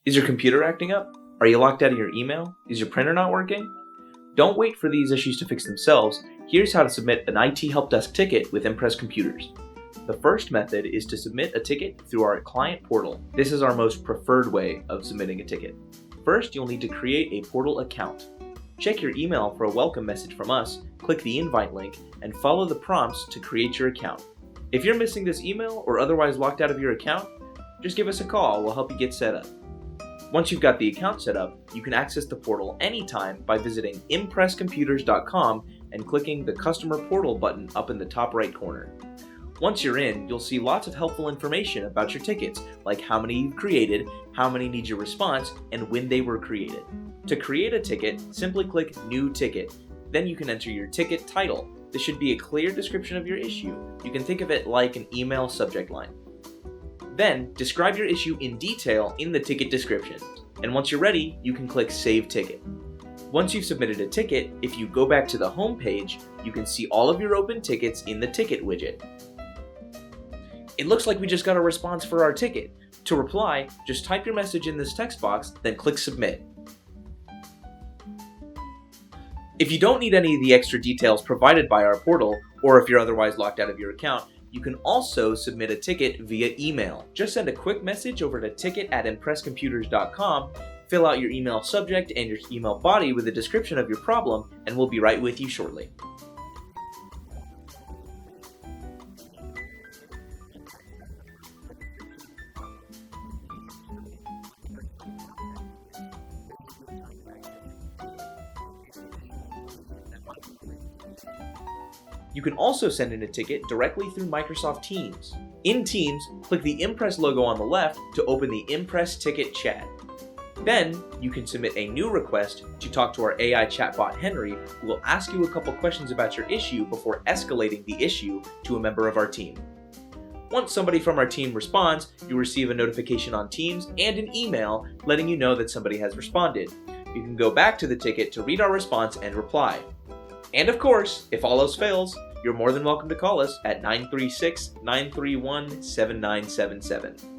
Is your computer acting up? Are you locked out of your email? Is your printer not working? Don't wait for these issues to fix themselves. Here's how to submit an IT help desk ticket with Impress Computers. The first method is to submit a ticket through our client portal. This is our most preferred way of submitting a ticket. First, you'll need to create a portal account. Check your email for a welcome message from us, click the invite link, and follow the prompts to create your account. If you're missing this email or otherwise locked out of your account, just give us a call. We'll help you get set up. Once you've got the account set up, you can access the portal anytime by visiting impresscomputers.com and clicking the Customer Portal button up in the top right corner. Once you're in, you'll see lots of helpful information about your tickets, like how many you've created, how many need your response, and when they were created. To create a ticket, simply click New Ticket. Then you can enter your ticket title. This should be a clear description of your issue. You can think of it like an email subject line. Then, describe your issue in detail in the ticket description. And once you're ready, you can click Save Ticket. Once you've submitted a ticket, if you go back to the home page, you can see all of your open tickets in the ticket widget. It looks like we just got a response for our ticket. To reply, just type your message in this text box, then click Submit. If you don't need any of the extra details provided by our portal, or if you're otherwise locked out of your account, you can also submit a ticket via email. Just send a quick message over to ticket@impresscomputers.com, fill out your email subject and your email body with a description of your problem, and we'll be right with you shortly. You can also send in a ticket directly through Microsoft Teams. In Teams, click the Impress logo on the left to open the Impress Ticket chat. Then, you can submit a new request to talk to our AI chatbot Henry, who will ask you a couple questions about your issue before escalating the issue to a member of our team. Once somebody from our team responds, you'll receive a notification on Teams and an email letting you know that somebody has responded. You can go back to the ticket to read our response and reply. And of course, if all else fails, you're more than welcome to call us at 936-931-7977.